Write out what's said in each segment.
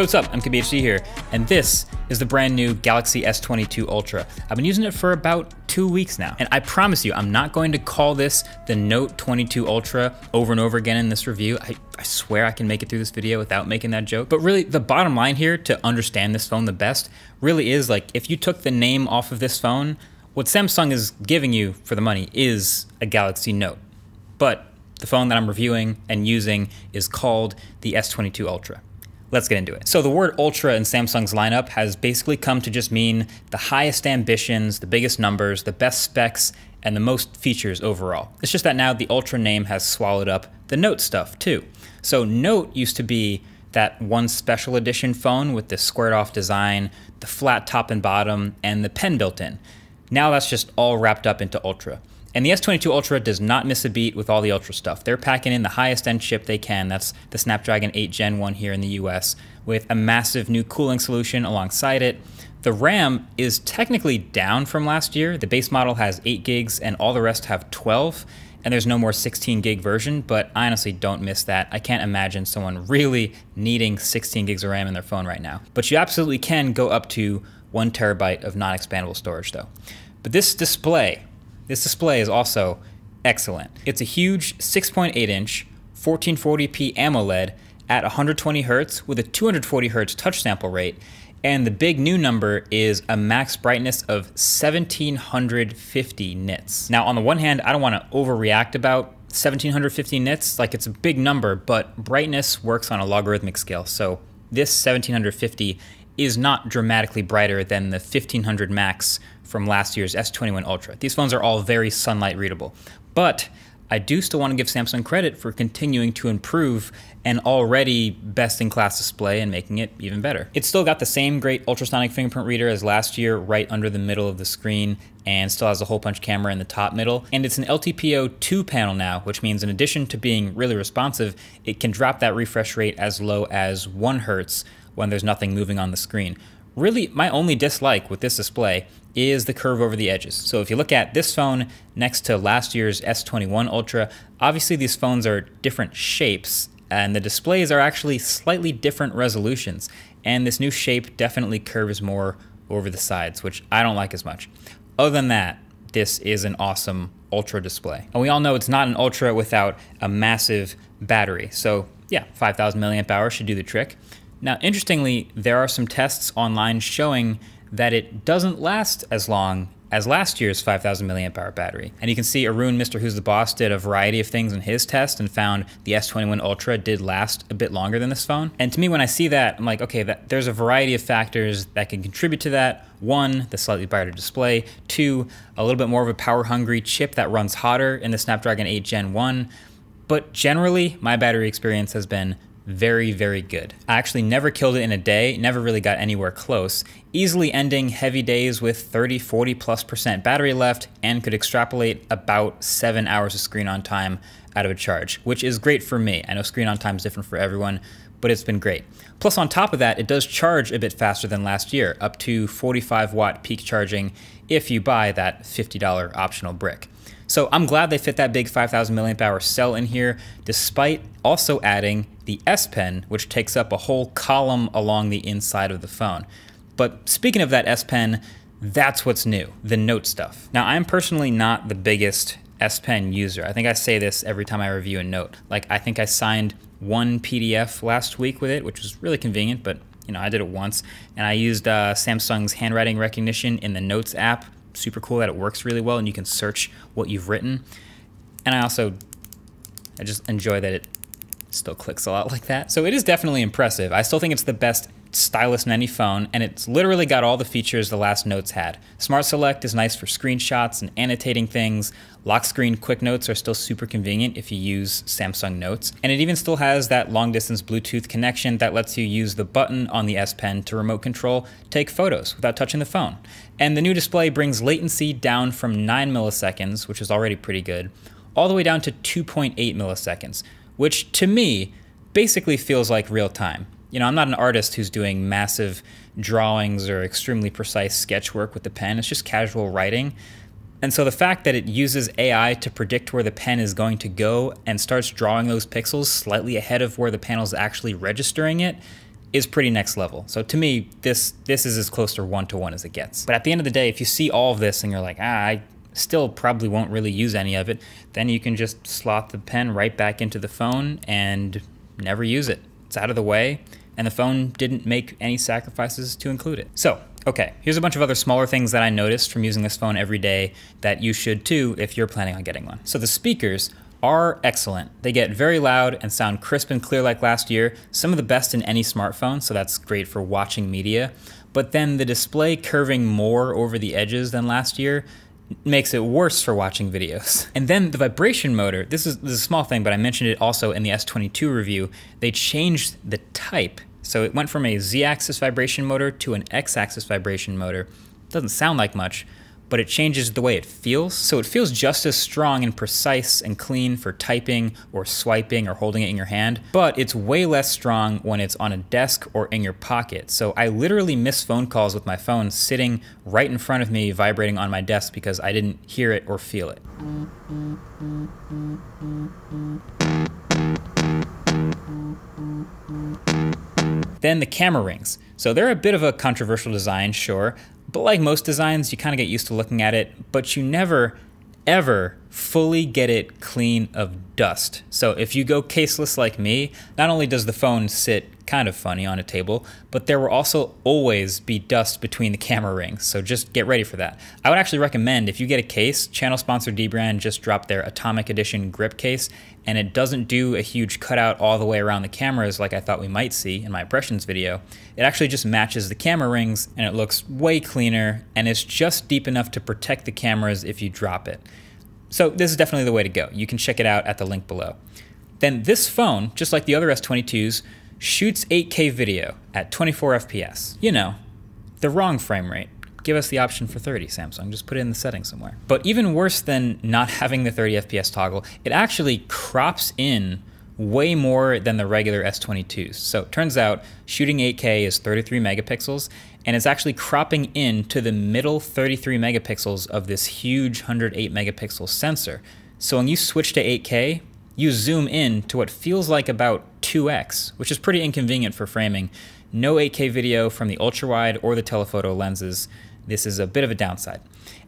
Hey, what's up? I'm KBHD here, and this is the brand new Galaxy S22 Ultra. I've been using it for about 2 weeks now, and I promise you, I'm not going to call this the Note 22 Ultra over and over again in this review. I swear I can make it through this video without making that joke. But really, the bottom line here to understand this phone the best really is like, if you took the name off of this phone, what Samsung is giving you for the money is a Galaxy Note. But the phone that I'm reviewing and using is called the S22 Ultra. Let's get into it. So the word Ultra in Samsung's lineup has basically come to just mean the highest ambitions, the biggest numbers, the best specs, and the most features overall. It's just that now the Ultra name has swallowed up the Note stuff too. So Note used to be that one special edition phone with the squared off design, the flat top and bottom, and the pen built in. Now that's just all wrapped up into Ultra. And the S22 Ultra does not miss a beat with all the Ultra stuff. They're packing in the highest end chip they can. That's the Snapdragon 8 Gen 1 here in the US, with a massive new cooling solution alongside it. The RAM is technically down from last year. The base model has 8 gigs and all the rest have 12. And there's no more 16 gig version, but I honestly don't miss that. I can't imagine someone really needing 16 gigs of RAM in their phone right now. But you absolutely can go up to 1 terabyte of non-expandable storage though. But this display is also excellent. It's a huge 6.8-inch 1440p AMOLED at 120 Hz with a 240 Hz touch sample rate, and the big new number is a max brightness of 1750 nits. Now, on the one hand, I don't want to overreact about 1750 nits, like it's a big number, but brightness works on a logarithmic scale, so this 1750 is not dramatically brighter than the 1500 max from last year's S21 Ultra. These phones are all very sunlight readable, but I do still want to give Samsung credit for continuing to improve an already best-in-class display and making it even better. It's still got the same great ultrasonic fingerprint reader as last year right under the middle of the screen, and still has a hole punch camera in the top middle. And it's an LTPO2 panel now, which means in addition to being really responsive, it can drop that refresh rate as low as 1 Hz when there's nothing moving on the screen. Really, my only dislike with this display is the curve over the edges. So if you look at this phone next to last year's S21 Ultra, obviously these phones are different shapes and the displays are actually slightly different resolutions. And this new shape definitely curves more over the sides, which I don't like as much. Other than that, this is an awesome Ultra display. And we all know it's not an Ultra without a massive battery. So yeah, 5,000 milliamp hours should do the trick. Now, interestingly, there are some tests online showing that it doesn't last as long as last year's 5,000 milliamp hour battery. And you can see Arun, Mr. Who's the Boss, did a variety of things in his test and found the S21 Ultra did last a bit longer than this phone. And to me, when I see that, I'm like, okay, there's a variety of factors that can contribute to that. 1, the slightly brighter display. 2, a little bit more of a power-hungry chip that runs hotter in the Snapdragon 8 Gen 1. But generally, my battery experience has been very, very good. I actually never killed it in a day, never really got anywhere close, easily ending heavy days with 30–40+% battery left, and could extrapolate about 7 hours of screen on time out of a charge, which is great for me. I know screen on time is different for everyone, but it's been great. Plus on top of that, it does charge a bit faster than last year, up to 45-watt peak charging if you buy that $50 optional brick. So I'm glad they fit that big 5,000 milliamp hour cell in here, despite also adding the S Pen, which takes up a whole column along the inside of the phone. But speaking of that S Pen, that's what's new, the Note stuff. Now, I'm personally not the biggest S Pen user. I think I say this every time I review a Note. Like, I think I signed 1 PDF last week with it, which was really convenient, but you know, I did it once. And I used Samsung's handwriting recognition in the Notes app. Super cool that it works really well and you can search what you've written. And I just enjoy that it still clicks a lot like that. So it is definitely impressive. I still think it's the best stylus in any phone, and it's literally got all the features the last Notes had. Smart Select is nice for screenshots and annotating things. Lock screen quick notes are still super convenient if you use Samsung Notes. And it even still has that long distance Bluetooth connection that lets you use the button on the S Pen to remote control take photos without touching the phone. And the new display brings latency down from 9 milliseconds, which is already pretty good, all the way down to 2.8 milliseconds, which to me basically feels like real time. You know, I'm not an artist who's doing massive drawings or extremely precise sketch work with the pen. It's just casual writing. And so the fact that it uses AI to predict where the pen is going to go and starts drawing those pixels slightly ahead of where the panel's actually registering it, is pretty next level. So to me, this is as close to 1-to-1 as it gets. But at the end of the day, if you see all of this and you're like, I still probably won't really use any of it, then you can just slot the pen right back into the phone and never use it. It's out of the way, and the phone didn't make any sacrifices to include it. So, okay, here's a bunch of other smaller things that I noticed from using this phone every day that you should too if you're planning on getting one. So the speakers are excellent. They get very loud and sound crisp and clear like last year, some of the best in any smartphone, so that's great for watching media. But then the display curving more over the edges than last year makes it worse for watching videos. And then the vibration motor, this is a small thing, but I mentioned it also in the S22 review. They changed the type. So it went from a Z-axis vibration motor to an X-axis vibration motor. Doesn't sound like much, but it changes the way it feels. So it feels just as strong and precise and clean for typing or swiping or holding it in your hand, but it's way less strong when it's on a desk or in your pocket. So I literally miss phone calls with my phone sitting right in front of me vibrating on my desk because I didn't hear it or feel it. Then the camera rings. So they're a bit of a controversial design, sure, but like most designs, you kind of get used to looking at it, but you never, ever fully get it clean of dust. So if you go caseless like me, not only does the phone sit kind of funny on a table, but there will also always be dust between the camera rings, so just get ready for that. I would actually recommend, if you get a case, channel sponsor Dbrand just dropped their Atomic Edition grip case, and it doesn't do a huge cutout all the way around the cameras like I thought we might see in my impressions video. It actually just matches the camera rings, and it looks way cleaner, and it's just deep enough to protect the cameras if you drop it. So this is definitely the way to go. You can check it out at the link below. Then this phone, just like the other S22s, shoots 8K video at 24 FPS. You know, the wrong frame rate. Give us the option for 30, Samsung. Just put it in the settings somewhere. But even worse than not having the 30 FPS toggle, it actually crops in way more than the regular S22s. So it turns out shooting 8K is 33 megapixels, and it's actually cropping in to the middle 33 megapixels of this huge 108 megapixel sensor. So when you switch to 8K, you zoom in to what feels like about 2x, which is pretty inconvenient for framing. No 8K video from the ultra-wide or the telephoto lenses. This is a bit of a downside.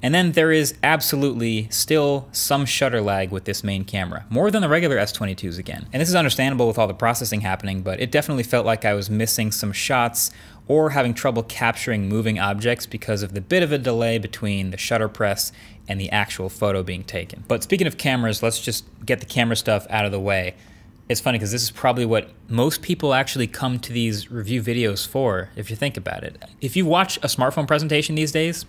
And then there is absolutely still some shutter lag with this main camera, more than the regular S22s again. And this is understandable with all the processing happening, but it definitely felt like I was missing some shots or having trouble capturing moving objects because of the bit of a delay between the shutter press and the actual photo being taken. But speaking of cameras, let's just get the camera stuff out of the way. It's funny because this is probably what most people actually come to these review videos for, if you think about it. If you watch a smartphone presentation these days,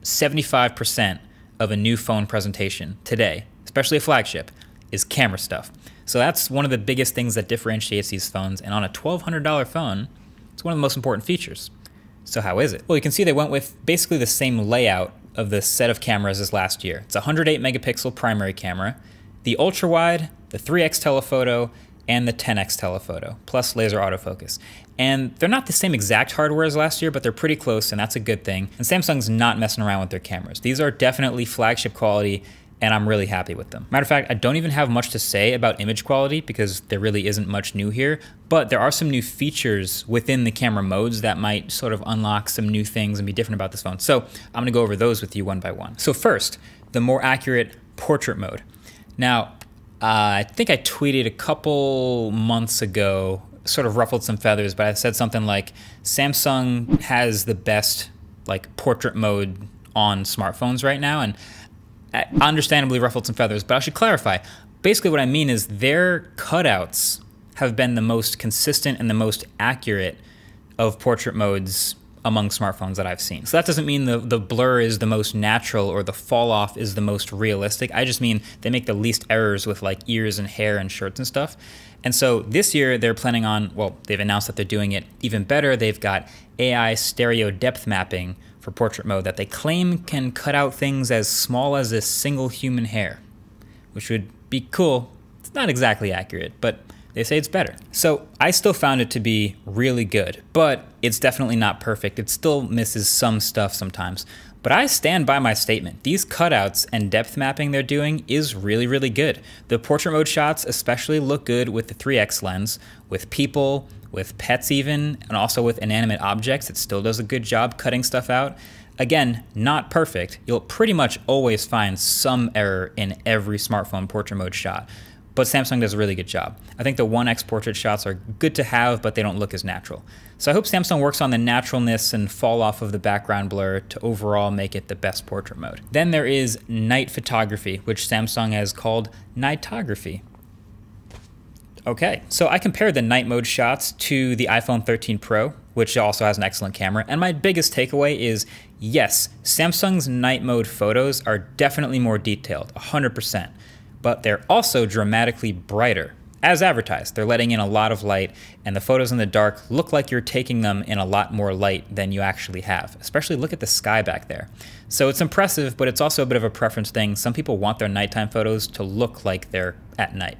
75% of a new phone presentation today, especially a flagship, is camera stuff. So that's one of the biggest things that differentiates these phones, and on a $1,200 phone, it's one of the most important features. So how is it? Well, you can see they went with basically the same layout of the set of cameras as last year. It's a 108 megapixel primary camera, the ultra wide, the 3x telephoto, and the 10x telephoto, plus laser autofocus. And they're not the same exact hardware as last year, but they're pretty close, and that's a good thing. And Samsung's not messing around with their cameras. These are definitely flagship quality, and I'm really happy with them. Matter of fact, I don't even have much to say about image quality because there really isn't much new here, but there are some new features within the camera modes that might sort of unlock some new things and be different about this phone. So I'm gonna go over those with you one by one. So first, the more accurate portrait mode. Now, I think I tweeted a couple months ago, sort of ruffled some feathers, but I said something like, Samsung has the best like portrait mode on smartphones right now, and I understandably ruffled some feathers, but I should clarify. Basically what I mean is their cutouts have been the most consistent and the most accurate of portrait modes among smartphones that I've seen. So that doesn't mean the blur is the most natural or the fall off is the most realistic. I just mean they make the least errors with like ears and hair and shirts and stuff. And so this year they're planning on, well, they've announced that they're doing it even better. They've got AI stereo depth mapping for portrait mode that they claim can cut out things as small as a single human hair, which would be cool. It's not exactly accurate, but they say it's better. So I still found it to be really good, but it's definitely not perfect. It still misses some stuff sometimes. But I stand by my statement. These cutouts and depth mapping they're doing is really, really good. The portrait mode shots especially look good with the 3x lens, with people, with pets even, and also with inanimate objects. It still does a good job cutting stuff out. Again, not perfect. You'll pretty much always find some error in every smartphone portrait mode shot, but Samsung does a really good job. I think the 1x portrait shots are good to have, but they don't look as natural. So I hope Samsung works on the naturalness and fall off of the background blur to overall make it the best portrait mode. Then there is night photography, which Samsung has called nightography. Okay, so I compared the night mode shots to the iPhone 13 Pro, which also has an excellent camera, and my biggest takeaway is, yes, Samsung's night mode photos are definitely more detailed, 100%, but they're also dramatically brighter. As advertised, they're letting in a lot of light, and the photos in the dark look like you're taking them in a lot more light than you actually have. Especially look at the sky back there. So it's impressive, but it's also a bit of a preference thing. Some people want their nighttime photos to look like they're at night.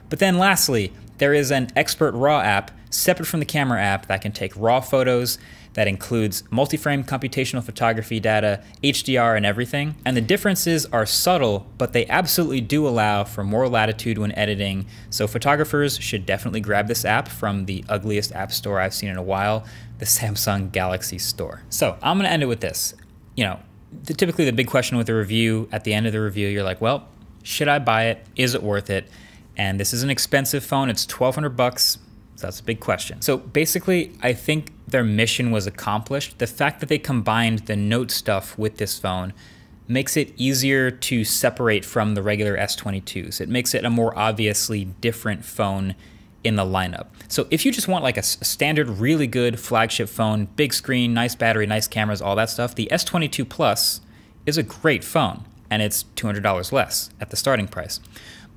But then lastly, there is an Expert RAW app separate from the camera app that can take raw photos, that includes multi-frame computational photography data, HDR and everything. And the differences are subtle, but they absolutely do allow for more latitude when editing. So photographers should definitely grab this app from the ugliest app store I've seen in a while, the Samsung Galaxy Store. So I'm gonna end it with this. You know, typically the big question with a review, at the end of the review, you're like, well, should I buy it? Is it worth it? And this is an expensive phone, it's $1,200, so that's a big question. So basically, I think their mission was accomplished. The fact that they combined the Note stuff with this phone makes it easier to separate from the regular S22s. It makes it a more obviously different phone in the lineup. So if you just want like a standard, really good flagship phone, big screen, nice battery, nice cameras, all that stuff, the S22 Plus is a great phone, and it's $200 less at the starting price.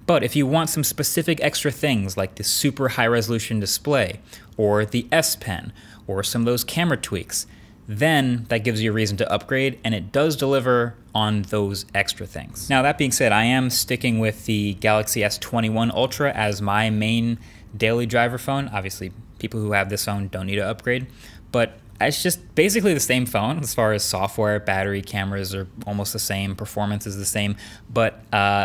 But if you want some specific extra things like the super high resolution display or the S Pen or some of those camera tweaks, then that gives you a reason to upgrade, and it does deliver on those extra things. Now that being said, I am sticking with the Galaxy S21 Ultra as my main daily driver phone. Obviously, people who have this phone don't need to upgrade, but it's just basically the same phone as far as software, battery, cameras are almost the same, performance is the same, but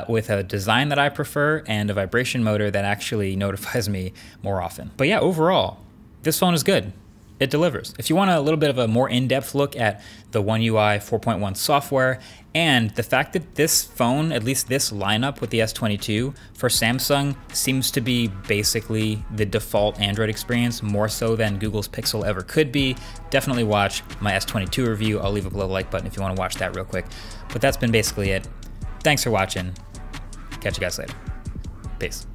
with a design that I prefer and a vibration motor that actually notifies me more often. But yeah, overall, this phone is good. It delivers. If you want a little bit of a more in-depth look at the One UI 4.1 software and the fact that this phone, at least this lineup with the S22 for Samsung, seems to be basically the default Android experience, more so than Google's Pixel ever could be, definitely watch my S22 review. I'll leave a below like button if you want to watch that real quick. But that's been basically it. Thanks for watching. Catch you guys later. Peace.